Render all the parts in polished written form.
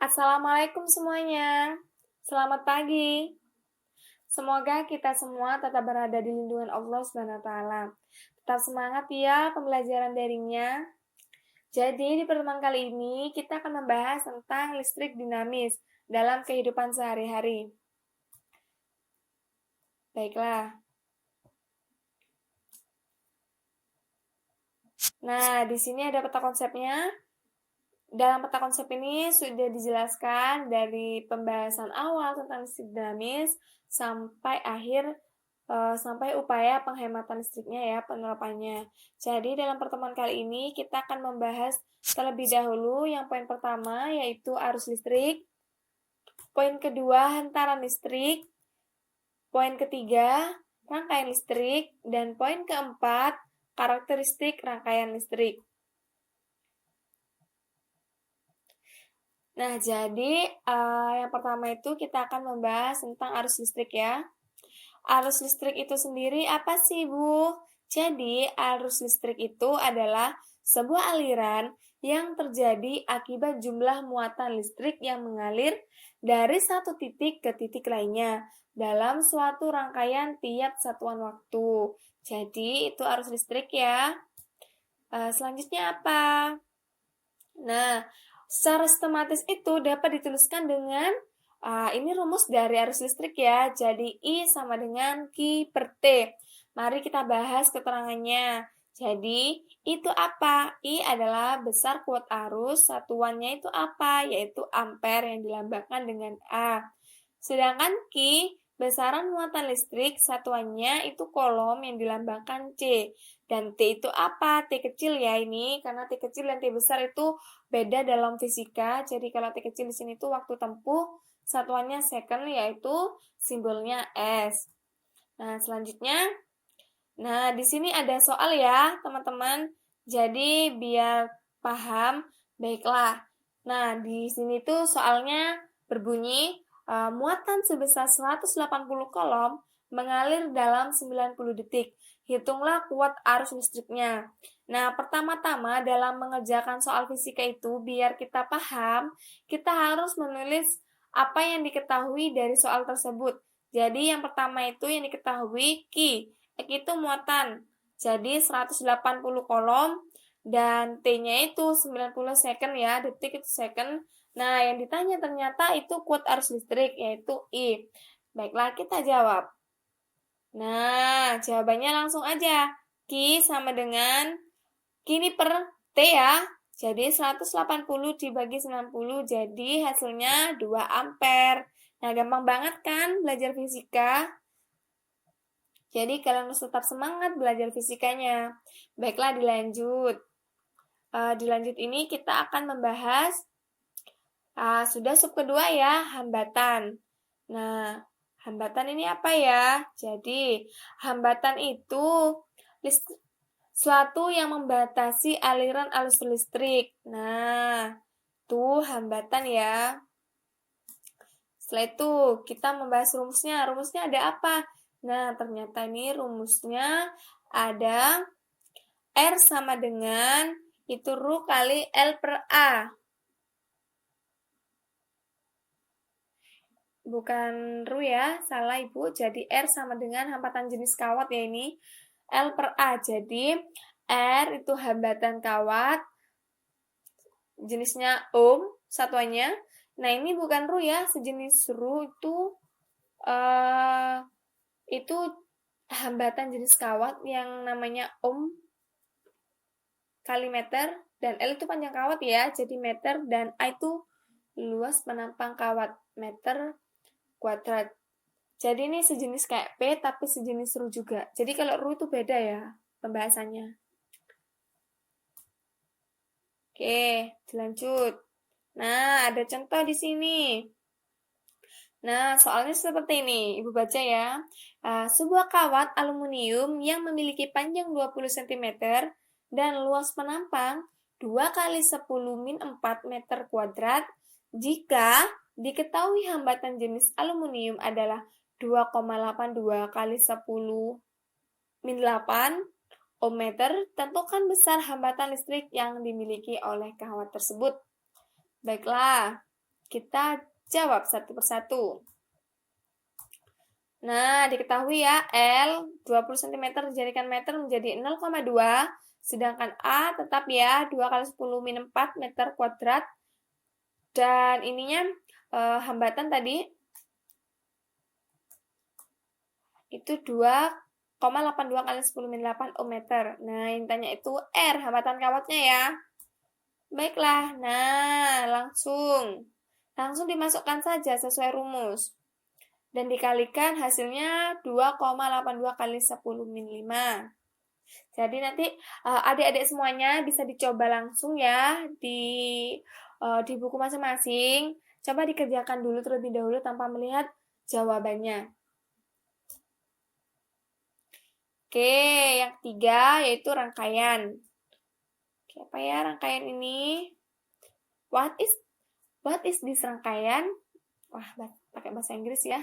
Assalamualaikum semuanya. Selamat pagi. Semoga kita semua tetap berada di lindungan Allah Subhanahu wa taala. Tetap semangat ya pembelajaran daringnya. Jadi di pertemuan kali ini kita akan membahas tentang listrik dinamis dalam kehidupan sehari-hari. Baiklah. Nah, di sini ada peta konsepnya. Dalam peta konsep ini sudah dijelaskan dari pembahasan awal tentang listrik dinamis sampai sampai upaya penghematan listriknya ya, penerapannya. Jadi dalam pertemuan kali ini kita akan membahas terlebih dahulu yang poin pertama yaitu arus listrik, poin kedua hantaran listrik, poin ketiga rangkaian listrik, dan poin keempat karakteristik rangkaian listrik. Nah, jadi yang pertama itu kita akan membahas tentang arus listrik ya. Arus listrik itu sendiri apa sih, Bu? Jadi, arus listrik itu adalah sebuah aliran yang terjadi akibat jumlah muatan listrik yang mengalir dari satu titik ke titik lainnya dalam suatu rangkaian tiap satuan waktu. Jadi, itu arus listrik ya. Selanjutnya apa? Nah, secara sistematis itu dapat dituliskan dengan ini rumus dari arus listrik ya. Jadi I sama dengan Q per T. Mari kita bahas keterangannya. Jadi itu apa? I adalah besar kuat arus, satuannya itu apa? Yaitu ampere yang dilambangkan dengan A. Sedangkan Q besaran muatan listrik, satuannya itu kolom yang dilambangkan C. Dan T itu apa? T kecil ya ini, karena T kecil dan T besar itu beda dalam fisika. Jadi kalau T kecil di sini tuh waktu tempuh, satuannya second yaitu simbolnya S. Nah, selanjutnya, di sini ada soal ya, teman-teman. Jadi biar paham, baiklah. Nah, di sini tuh soalnya berbunyi muatan sebesar 180 kolom mengalir dalam 90 detik. Hitunglah kuat arus listriknya. Nah, pertama-tama dalam mengerjakan soal fisika itu, biar kita paham, kita harus menulis apa yang diketahui dari soal tersebut. Jadi, yang pertama itu yang diketahui Q. Q itu muatan. Jadi, 180 kolom dan T-nya itu 90 second ya, detik itu second. Nah, yang ditanya ternyata itu kuat arus listrik, yaitu I. Baiklah, kita jawab. Nah, jawabannya langsung aja. Q sama dengan Q ini per T ya. Jadi 180 dibagi 90, jadi hasilnya 2 ampere. Nah, gampang banget kan belajar fisika? Jadi kalian harus tetap semangat belajar fisikanya. Baiklah, dilanjut. Dilanjut ini kita akan membahas sudah sub kedua ya, hambatan. Nah, hambatan ini apa ya? Jadi, hambatan itu suatu yang membatasi aliran arus listrik. Nah, itu hambatan ya. Setelah itu, kita membahas rumusnya. Rumusnya ada apa? Nah, ternyata ini rumusnya ada R sama dengan itu Ru kali L per A. Bukan Ru ya, salah Ibu. Jadi R sama dengan hambatan jenis kawat ya ini. L per A. Jadi R itu hambatan kawat. Jenisnya ohm satuannya. Nah ini bukan Ru ya, sejenis Ru itu hambatan jenis kawat yang namanya ohm kali meter. Dan L itu panjang kawat ya, jadi meter. Dan A itu luas penampang kawat meter kuadrat. Jadi ini sejenis kayak P tapi sejenis Ru juga. Jadi kalau Ru itu beda ya pembahasannya. Oke, dilanjut. Nah, ada contoh di sini. Nah, soalnya seperti ini. Ibu baca ya. Sebuah kawat aluminium yang memiliki panjang 20 cm dan luas penampang 2 kali 10 min 4 meter kuadrat jika diketahui hambatan jenis aluminium adalah 2,82 kali 10 min 8 ohm meter, tentukan besar hambatan listrik yang dimiliki oleh kawat tersebut. Baiklah. Kita jawab satu persatu. Nah, diketahui ya, L 20 cm dijadikan meter menjadi 0,2, sedangkan A tetap ya 2 kali 10 min 4 meter kuadrat. Dan ininya hambatan tadi itu 2,82 kali 10 min 8 ohm meter. Nah, yang tanya itu R, hambatan kawatnya ya. Baiklah, nah langsung dimasukkan saja sesuai rumus. Dan dikalikan hasilnya 2,82 kali 10 min 5. Jadi nanti adik-adik semuanya bisa dicoba langsung ya di buku masing-masing. Coba dikerjakan dulu terlebih dahulu tanpa melihat jawabannya. Oke, yang ketiga yaitu rangkaian. Oke, apa ya rangkaian ini? What is this rangkaian? Wah, pakai bahasa Inggris ya.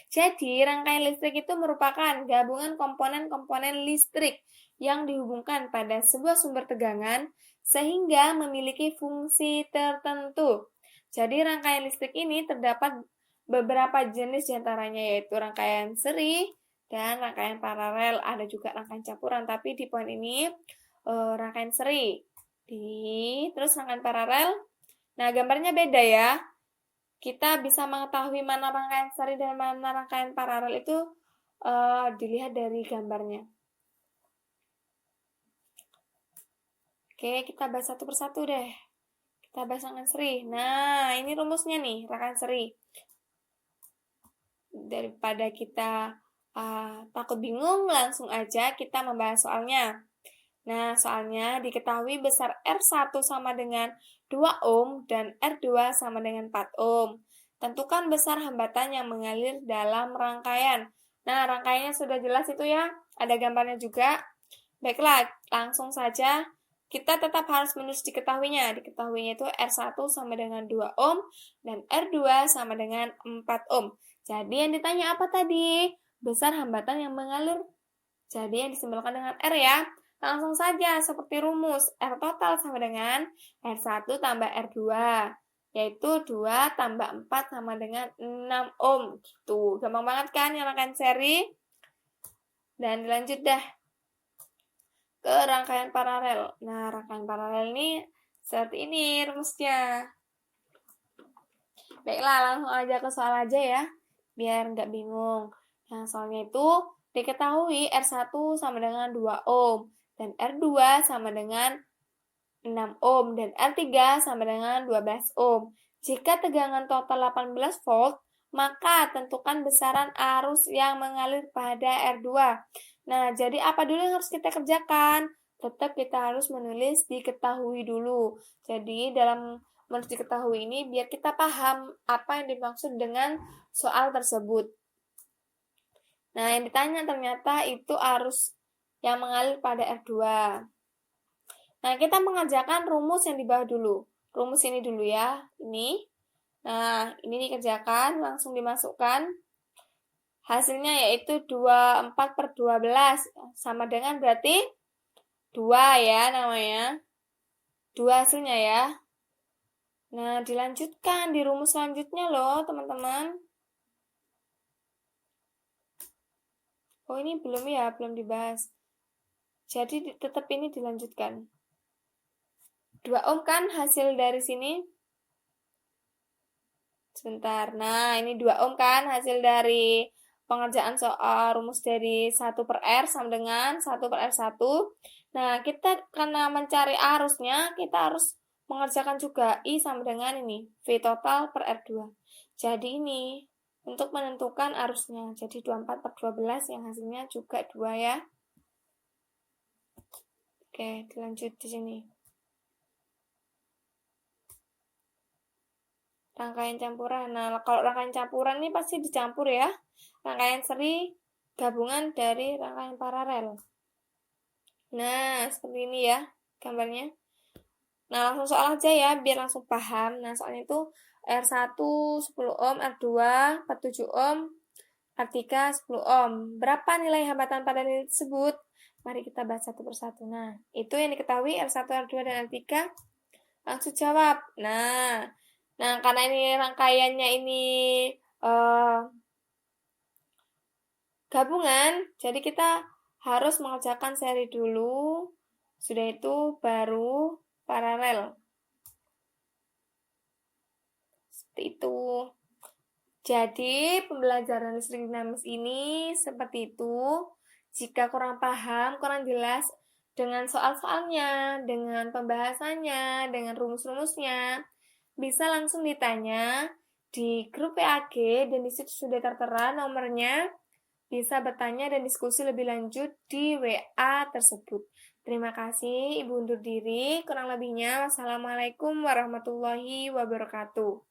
Jadi, rangkaian listrik itu merupakan gabungan komponen-komponen listrik yang dihubungkan pada sebuah sumber tegangan sehingga memiliki fungsi tertentu. Jadi, rangkaian listrik ini terdapat beberapa jenis diantaranya yaitu rangkaian seri dan rangkaian paralel. Ada juga rangkaian campuran, tapi di poin ini rangkaian seri. Terus rangkaian paralel. Nah, gambarnya beda ya. Kita bisa mengetahui mana rangkaian seri dan mana rangkaian paralel itu dilihat dari gambarnya. Oke, kita bahas satu persatu deh. Kita bahas rangkaian seri. Nah, ini rumusnya nih, rangkaian seri. Daripada kita takut bingung, langsung aja kita membahas soalnya. Nah, soalnya diketahui besar R1 sama dengan 2 ohm dan R2 sama dengan 4 ohm. Tentukan besar hambatan yang mengalir dalam rangkaian. Nah, rangkaiannya sudah jelas itu ya. Ada gambarnya juga. Baiklah, langsung saja. Kita tetap harus menulis diketahuinya. Diketahuinya itu R1 sama dengan 2 ohm dan R2 sama dengan 4 ohm. Jadi yang ditanya apa tadi? Besar hambatan yang mengalir. Jadi yang disimbolkan dengan R ya. Langsung saja seperti rumus, R total sama dengan R1 tambah R2, yaitu 2 tambah 4 sama dengan 6 ohm. Gitu. Gampang banget kan yang rangkaian seri? Dan dilanjut dah ke rangkaian paralel. Nah, rangkaian paralel ini seperti ini rumusnya. Baiklah, langsung aja ke soal aja ya, biar nggak bingung. Nah, soalnya itu diketahui R1 sama dengan 2 ohm. Dan R2 sama dengan 6 ohm dan R3 sama dengan 12 ohm. Jika tegangan total 18 volt, maka tentukan besaran arus yang mengalir pada R2. Nah, jadi apa dulu yang harus kita kerjakan? Tetap kita harus menulis diketahui dulu. Jadi, dalam menulis diketahui ini, biar kita paham apa yang dimaksud dengan soal tersebut. Nah, yang ditanya ternyata itu arus yang mengalir pada R2. Nah, kita mengerjakan rumus yang di bawah dulu. Rumus ini dulu ya, ini. Nah, ini dikerjakan, langsung dimasukkan. Hasilnya yaitu 24 per 12, sama dengan berarti 2 ya namanya. 2 hasilnya ya. Nah, dilanjutkan di rumus selanjutnya loh, teman-teman. Oh, ini belum ya, belum dibahas. Jadi, tetap ini dilanjutkan. 2 ohm kan hasil dari sini? Sebentar. Nah, ini 2 ohm kan hasil dari pengerjaan soal rumus dari 1 per R sama dengan 1 per R1. Nah, kita karena mencari arusnya, kita harus mengerjakan juga I sama dengan ini, V total per R2. Jadi ini, untuk menentukan arusnya. Jadi 24 per 12 yang hasilnya juga 2 ya. Oke, dilanjut di sini. Rangkaian campuran. Nah, kalau rangkaian campuran ini pasti dicampur ya. Rangkaian seri gabungan dari rangkaian paralel. Nah, seperti ini ya gambarnya. Nah, langsung soal aja ya, biar langsung paham. Nah, soalnya itu R1 10 ohm, R2 47 ohm, R3 10 ohm. Berapa nilai hambatan pada nilai tersebut? Mari kita bahas satu persatu. Nah, itu yang diketahui R1, R2, dan R3. Langsung jawab. Nah, Nah, karena ini rangkaiannya ini eh, gabungan, jadi kita harus mengerjakan seri dulu, sudah itu baru paralel. Seperti itu. Jadi, pembelajaran listrik dinamis ini seperti itu. Jika kurang paham, kurang jelas dengan soal-soalnya, dengan pembahasannya, dengan rumus-rumusnya, bisa langsung ditanya di grup PAG dan di situ sudah tertera nomornya. Bisa bertanya dan diskusi lebih lanjut di WA tersebut. Terima kasih, Ibu undur diri. Kurang lebihnya, wassalamualaikum warahmatullahi wabarakatuh.